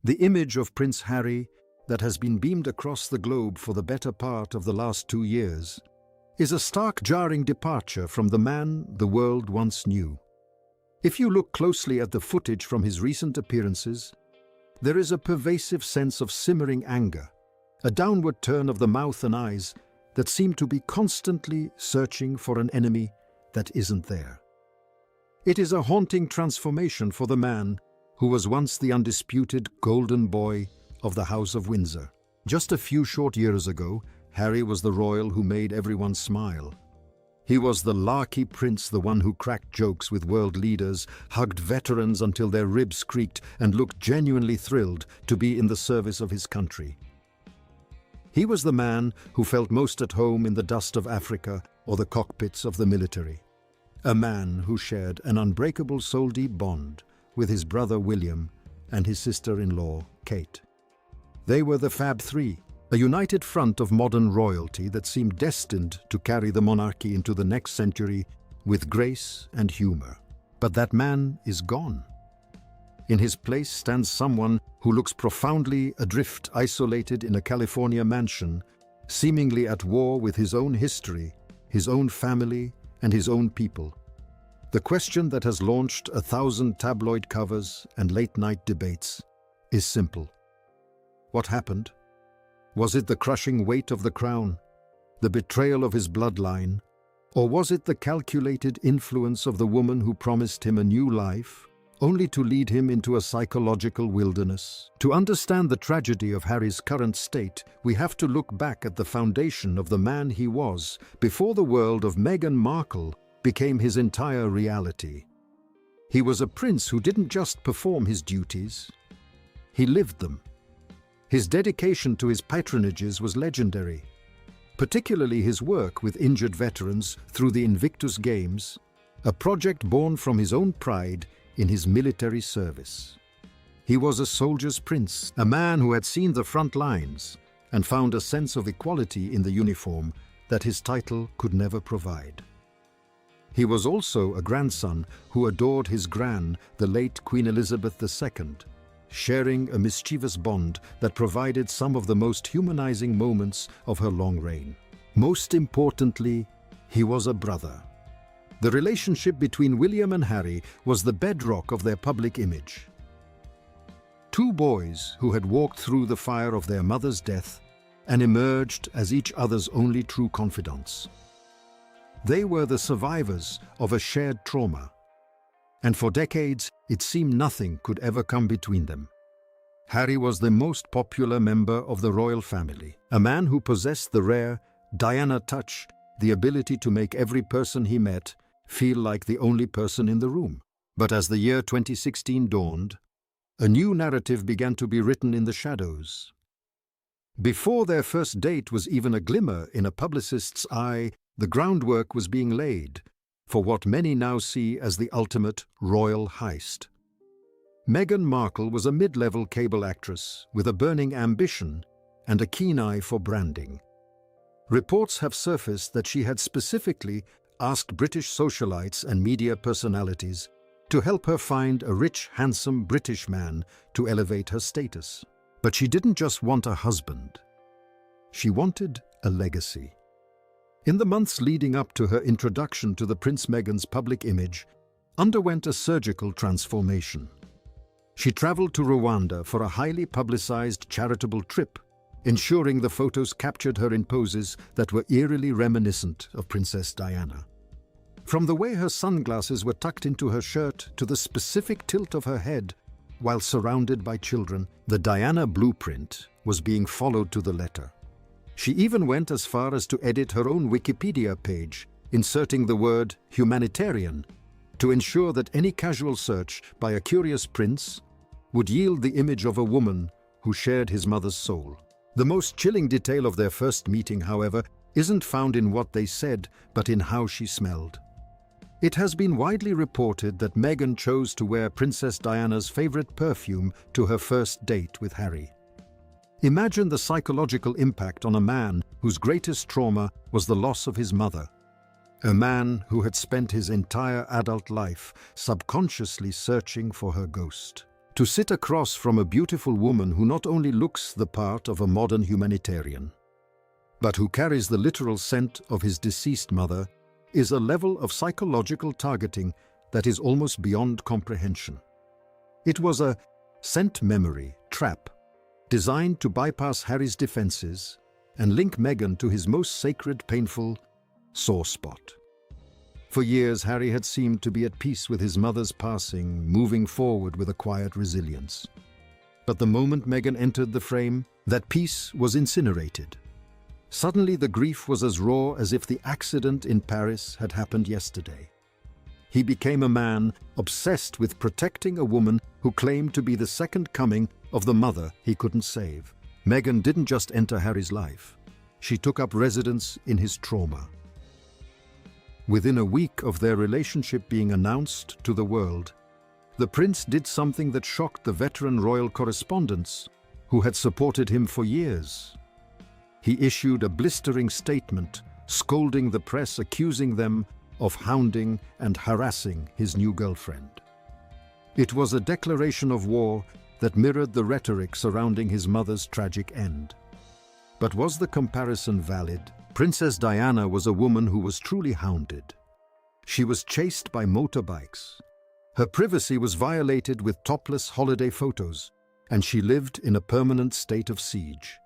The image of Prince Harry that has been beamed across the globe for the better part of the last 2 years is a stark, jarring departure from the man the world once knew. If you look closely at the footage from his recent appearances, there is a pervasive sense of simmering anger, a downward turn of the mouth and eyes that seem to be constantly searching for an enemy that isn't there. It is a haunting transformation for the man who was once the undisputed golden boy of the House of Windsor. Just a few short years ago, Harry was the royal who made everyone smile. He was the larky prince, the one who cracked jokes with world leaders, hugged veterans until their ribs creaked, and looked genuinely thrilled to be in the service of his country. He was the man who felt most at home in the dust of Africa or the cockpits of the military. A man who shared an unbreakable soul-deep bond with his brother William and his sister-in-law Kate. They were the Fab Three, a united front of modern royalty that seemed destined to carry the monarchy into the next century with grace and humor. But that man is gone. In his place stands someone who looks profoundly adrift, isolated in a California mansion, seemingly at war with his own history, his own family, and his own people. The question that has launched 1,000 tabloid covers and late-night debates is simple. What happened? Was it the crushing weight of the crown, the betrayal of his bloodline, or was it the calculated influence of the woman who promised him a new life, only to lead him into a psychological wilderness? To understand the tragedy of Harry's current state, we have to look back at the foundation of the man he was before the world of Meghan Markle became his entire reality. He was a prince who didn't just perform his duties, he lived them. His dedication to his patronages was legendary, particularly his work with injured veterans through the Invictus Games, a project born from his own pride in his military service. He was a soldier's prince, a man who had seen the front lines and found a sense of equality in the uniform that his title could never provide. He was also a grandson who adored his gran, the late Queen Elizabeth II, sharing a mischievous bond that provided some of the most humanizing moments of her long reign. Most importantly, he was a brother. The relationship between William and Harry was the bedrock of their public image. Two boys who had walked through the fire of their mother's death and emerged as each other's only true confidants. They were the survivors of a shared trauma, and for decades it seemed nothing could ever come between them. Harry was the most popular member of the royal family, a man who possessed the rare Diana touch, the ability to make every person he met feel like the only person in the room. But as the year 2016 dawned, a new narrative began to be written in the shadows. Before their first date was even a glimmer in a publicist's eye, the groundwork was being laid for what many now see as the ultimate royal heist. Meghan Markle was a mid-level cable actress with a burning ambition and a keen eye for branding. Reports have surfaced that she had specifically asked British socialites and media personalities to help her find a rich, handsome British man to elevate her status. But she didn't just want a husband. She wanted a legacy. In the months leading up to her introduction to the Prince Meghan's public image, underwent a surgical transformation. She traveled to Rwanda for a highly publicized charitable trip, ensuring the photos captured her in poses that were eerily reminiscent of Princess Diana. From the way her sunglasses were tucked into her shirt to the specific tilt of her head while surrounded by children, the Diana blueprint was being followed to the letter. She even went as far as to edit her own Wikipedia page, inserting the word humanitarian to ensure that any casual search by a curious prince would yield the image of a woman who shared his mother's soul. The most chilling detail of their first meeting, however, isn't found in what they said, but in how she smelled. It has been widely reported that Meghan chose to wear Princess Diana's favorite perfume to her first date with Harry. Imagine the psychological impact on a man whose greatest trauma was the loss of his mother. A man who had spent his entire adult life subconsciously searching for her ghost. to sit across from a beautiful woman who not only looks the part of a modern humanitarian, but who carries the literal scent of his deceased mother, is a level of psychological targeting that is almost beyond comprehension. It was a scent memory trap designed to bypass Harry's defenses and link Meghan to his most sacred, painful sore spot. For years, Harry had seemed to be at peace with his mother's passing, moving forward with a quiet resilience. But the moment Meghan entered the frame, that peace was incinerated. Suddenly, the grief was as raw as if the accident in Paris had happened yesterday. He became a man obsessed with protecting a woman who claimed to be the second coming of the mother he couldn't save. Meghan didn't just enter Harry's life. She took up residence in his trauma. Within a week of their relationship being announced to the world, the prince did something that shocked the veteran royal correspondents who had supported him for years. He issued a blistering statement, scolding the press, accusing them of hounding and harassing his new girlfriend. It was a declaration of war that mirrored the rhetoric surrounding his mother's tragic end. But was the comparison valid? Princess Diana was a woman who was truly hounded. She was chased by motorbikes. Her privacy was violated with topless holiday photos, and she lived in a permanent state of siege.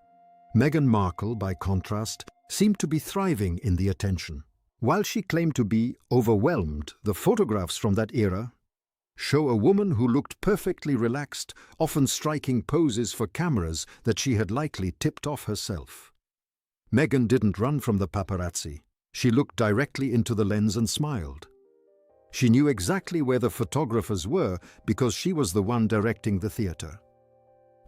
Meghan Markle, by contrast, seemed to be thriving in the attention. While she claimed to be overwhelmed, the photographs from that era show a woman who looked perfectly relaxed, often striking poses for cameras that she had likely tipped off herself. Meghan didn't run from the paparazzi. She looked directly into the lens and smiled. She knew exactly where the photographers were because she was the one directing the theater.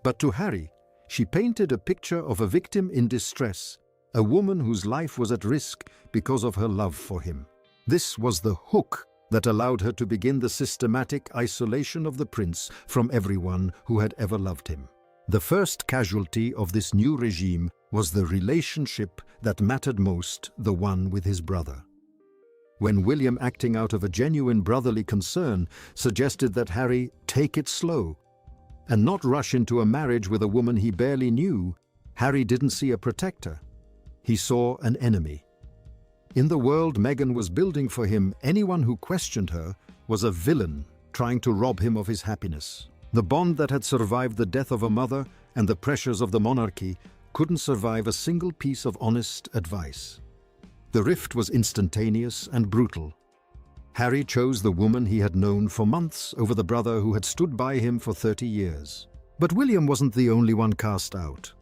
But to Harry, she painted a picture of a victim in distress, a woman whose life was at risk because of her love for him. This was the hook that allowed her to begin the systematic isolation of the prince from everyone who had ever loved him. The first casualty of this new regime was the relationship that mattered most, the one with his brother. When William, acting out of a genuine brotherly concern, suggested that Harry take it slow and not rush into a marriage with a woman he barely knew, Harry didn't see a protector. He saw an enemy. In the world Meghan was building for him, anyone who questioned her was a villain trying to rob him of his happiness. The bond that had survived the death of a mother and the pressures of the monarchy couldn't survive a single piece of honest advice. The rift was instantaneous and brutal. Harry chose the woman he had known for months over the brother who had stood by him for 30 years. But William wasn't the only one cast out.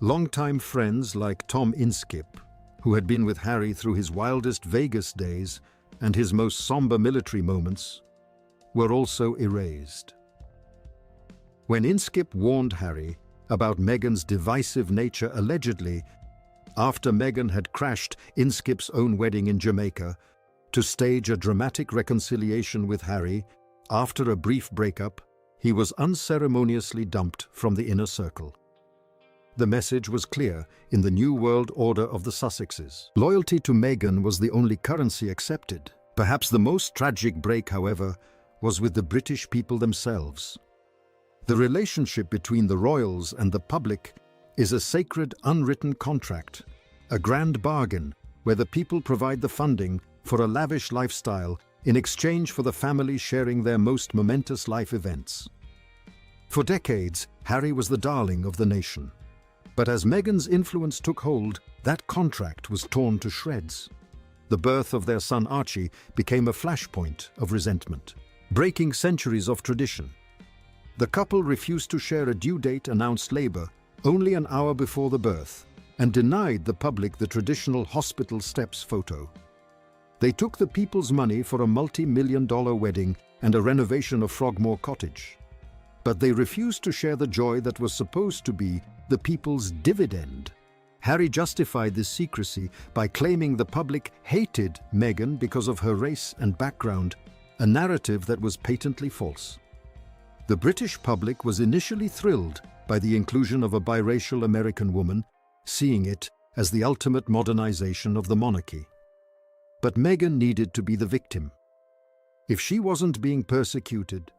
Longtime friends like Tom Inskip, who had been with Harry through his wildest Vegas days and his most somber military moments, were also erased. When Inskip warned Harry about Meghan's divisive nature allegedly, after Meghan had crashed Inskip's own wedding in Jamaica, to stage a dramatic reconciliation with Harry, after a brief breakup, he was unceremoniously dumped from the inner circle. The message was clear in the new world order of the Sussexes. Loyalty to Meghan was the only currency accepted. Perhaps the most tragic break, however, was with the British people themselves. The relationship between the royals and the public is a sacred, unwritten contract, a grand bargain where the people provide the funding for a lavish lifestyle in exchange for the family sharing their most momentous life events. For decades, Harry was the darling of the nation. But as Meghan's influence took hold, that contract was torn to shreds. The birth of their son Archie became a flashpoint of resentment, breaking centuries of tradition. The couple refused to share a due date announced labor only an hour before the birth and denied the public the traditional hospital steps photo. They took the people's money for a multi-million-dollar wedding and a renovation of Frogmore Cottage. But they refused to share the joy that was supposed to be the people's dividend. Harry justified this secrecy by claiming the public hated Meghan because of her race and background, a narrative that was patently false. The British public was initially thrilled by the inclusion of a biracial American woman, seeing it as the ultimate modernization of the monarchy. But Meghan needed to be the victim. If she wasn't being persecuted,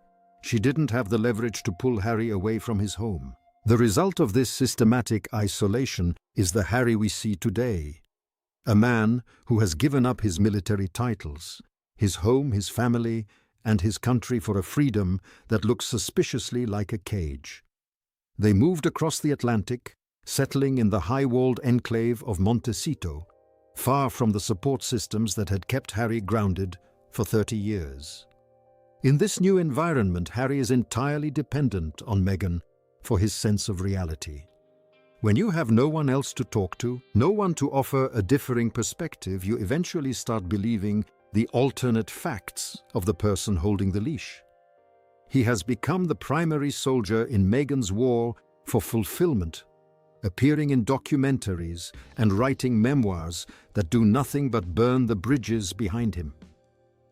she didn't have the leverage to pull Harry away from his home. The result of this systematic isolation is the Harry we see today. A man who has given up his military titles, his home, his family, and his country for a freedom that looks suspiciously like a cage. They moved across the Atlantic, settling in the high-walled enclave of Montecito, far from the support systems that had kept Harry grounded for 30 years. In this new environment, Harry is entirely dependent on Meghan for his sense of reality. When you have no one else to talk to, no one to offer a differing perspective, you eventually start believing the alternate facts of the person holding the leash. He has become the primary soldier in Meghan's war for fulfillment, appearing in documentaries and writing memoirs that do nothing but burn the bridges behind him.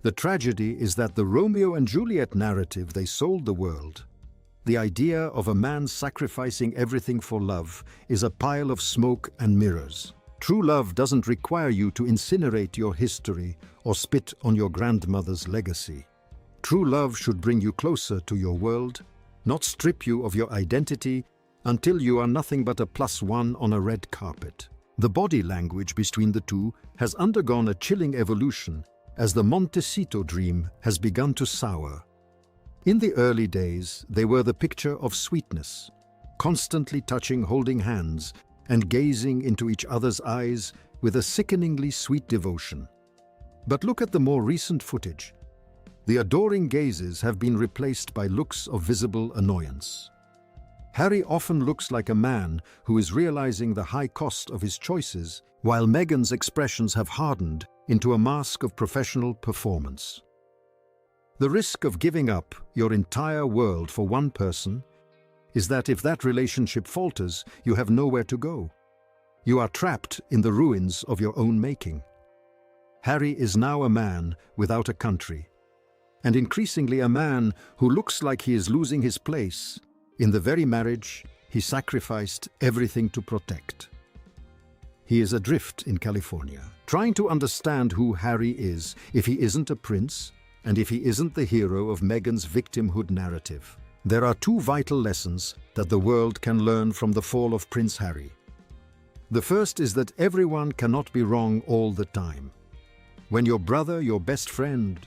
The tragedy is that the Romeo and Juliet narrative they sold the world, the idea of a man sacrificing everything for love, is a pile of smoke and mirrors. True love doesn't require you to incinerate your history or spit on your grandmother's legacy. True love should bring you closer to your world, not strip you of your identity until you are nothing but a +1 on a red carpet. The body language between the two has undergone a chilling evolution as the Montecito dream has begun to sour. In the early days, they were the picture of sweetness, constantly touching, holding hands, and gazing into each other's eyes with a sickeningly sweet devotion. But look at the more recent footage. The adoring gazes have been replaced by looks of visible annoyance. Harry often looks like a man who is realizing the high cost of his choices, while Meghan's expressions have hardened into a mask of professional performance. The risk of giving up your entire world for one person is that if that relationship falters, you have nowhere to go. You are trapped in the ruins of your own making. Harry is now a man without a country, and increasingly a man who looks like he is losing his place in the very marriage he sacrificed everything to protect. He is adrift in California, trying to understand who Harry is if he isn't a prince, and if he isn't the hero of Meghan's victimhood narrative. There are two vital lessons that the world can learn from the fall of Prince Harry. The first is that everyone cannot be wrong all the time. When your brother, your best friend,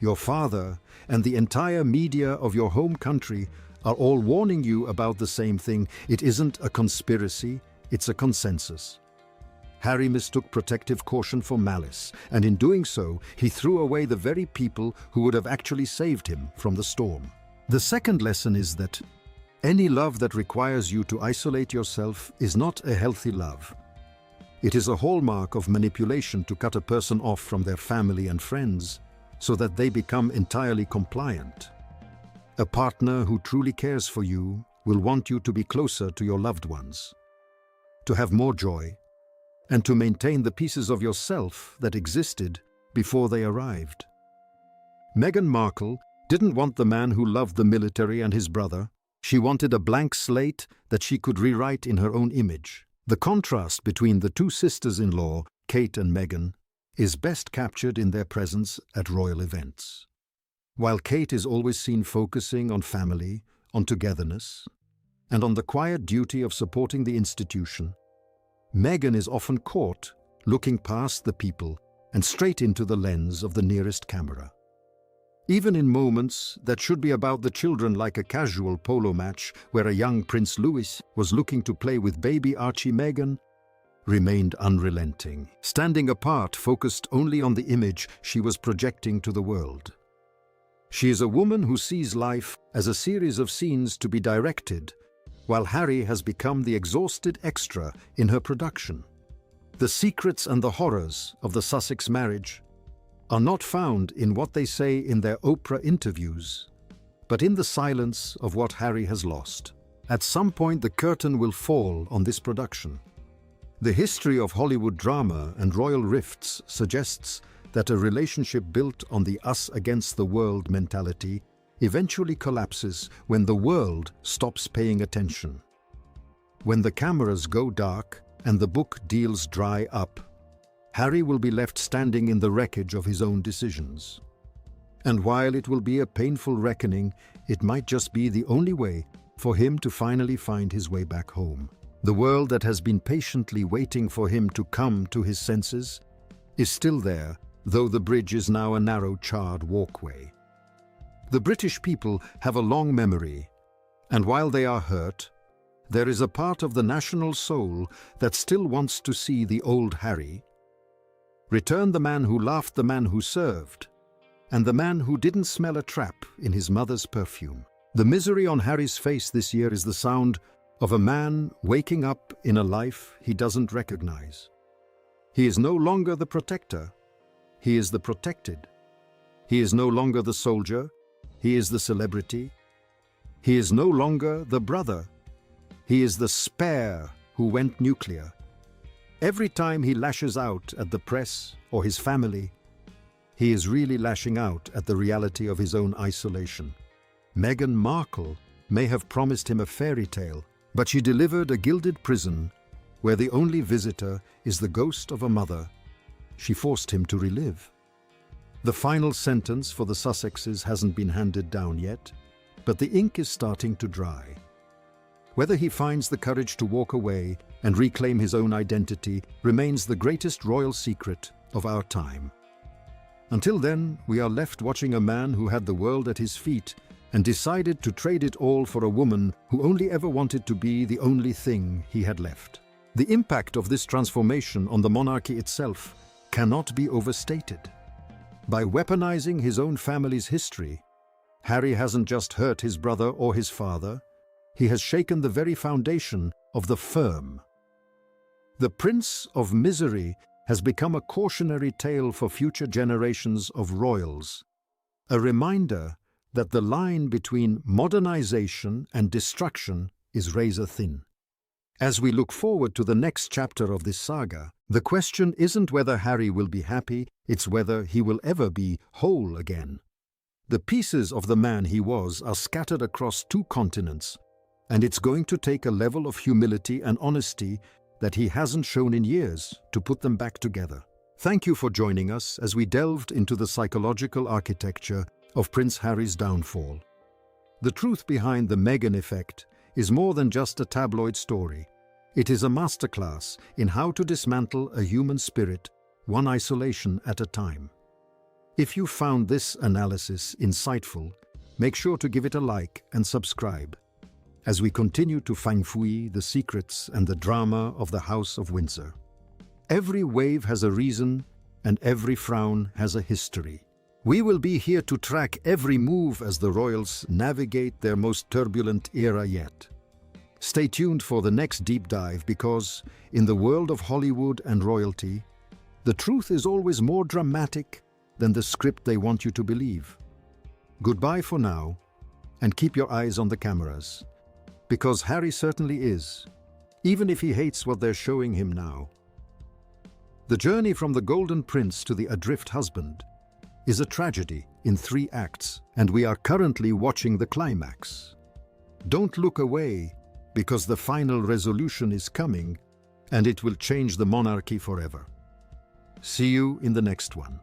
your father, and the entire media of your home country are all warning you about the same thing, it isn't a conspiracy, it's a consensus. Harry mistook protective caution for malice, and in doing so, he threw away the very people who would have actually saved him from the storm. The second lesson is that any love that requires you to isolate yourself is not a healthy love. It is a hallmark of manipulation to cut a person off from their family and friends so that they become entirely compliant. A partner who truly cares for you will want you to be closer to your loved ones, to have more joy, and to maintain the pieces of yourself that existed before they arrived. Meghan Markle didn't want the man who loved the military and his brother. She wanted a blank slate that she could rewrite in her own image. The contrast between the two sisters-in-law, Kate and Meghan, is best captured in their presence at royal events. While Kate is always seen focusing on family, on togetherness, and on the quiet duty of supporting the institution, Meghan is often caught looking past the people and straight into the lens of the nearest camera. Even in moments that should be about the children, like a casual polo match where a young Prince Louis was looking to play with baby Archie, Meghan remained unrelenting, standing apart, focused only on the image she was projecting to the world. She is a woman who sees life as a series of scenes to be directed, while Harry has become the exhausted extra in her production. The secrets and the horrors of the Sussex marriage are not found in what they say in their Oprah interviews, but in the silence of what Harry has lost. At some point, the curtain will fall on this production. The history of Hollywood drama and royal rifts suggests that a relationship built on the us against the world mentality eventually collapses when the world stops paying attention. When the cameras go dark and the book deals dry up, Harry will be left standing in the wreckage of his own decisions. And while it will be a painful reckoning, it might just be the only way for him to finally find his way back home. The world that has been patiently waiting for him to come to his senses is still there, though the bridge is now a narrow, charred walkway. The British people have a long memory, and while they are hurt, there is a part of the national soul that still wants to see the old Harry return, the man who laughed, the man who served, and the man who didn't smell a trap in his mother's perfume. The misery on Harry's face this year is the sound of a man waking up in a life he doesn't recognize. He is no longer the protector, he is the protected. He is no longer the soldier, he is the celebrity. He is no longer the brother, he is the spare who went nuclear. Every time he lashes out at the press or his family, he is really lashing out at the reality of his own isolation. Meghan Markle may have promised him a fairy tale, but she delivered a gilded prison where the only visitor is the ghost of a mother she forced him to relive. The final sentence for the Sussexes hasn't been handed down yet, but the ink is starting to dry. Whether he finds the courage to walk away and reclaim his own identity remains the greatest royal secret of our time. Until then, we are left watching a man who had the world at his feet and decided to trade it all for a woman who only ever wanted to be the only thing he had left. The impact of this transformation on the monarchy itself cannot be overstated. By weaponizing his own family's history, Harry hasn't just hurt his brother or his father, he has shaken the very foundation of the firm. The Prince of Misery has become a cautionary tale for future generations of royals, a reminder that the line between modernization and destruction is razor thin. As we look forward to the next chapter of this saga, the question isn't whether Harry will be happy, it's whether he will ever be whole again. The pieces of the man he was are scattered across 2 continents, and it's going to take a level of humility and honesty that he hasn't shown in years to put them back together. Thank you for joining us as we delved into the psychological architecture of Prince Harry's downfall. The truth behind the Meghan effect is more than just a tabloid story. It is a masterclass in how to dismantle a human spirit, one isolation at a time. If you found this analysis insightful, make sure to give it a like and subscribe as we continue to fang shui the secrets and the drama of the House of Windsor. Every wave has a reason, and every frown has a history. We will be here to track every move as the royals navigate their most turbulent era yet. Stay tuned for the next deep dive because, in the world of Hollywood and royalty, the truth is always more dramatic than the script they want you to believe. Goodbye for now, and keep your eyes on the cameras. Because Harry certainly is, even if he hates what they're showing him now. The journey from the Golden Prince to the adrift husband is a tragedy in 3 acts, and we are currently watching the climax. Don't look away, because the final resolution is coming, and it will change the monarchy forever. See you in the next one.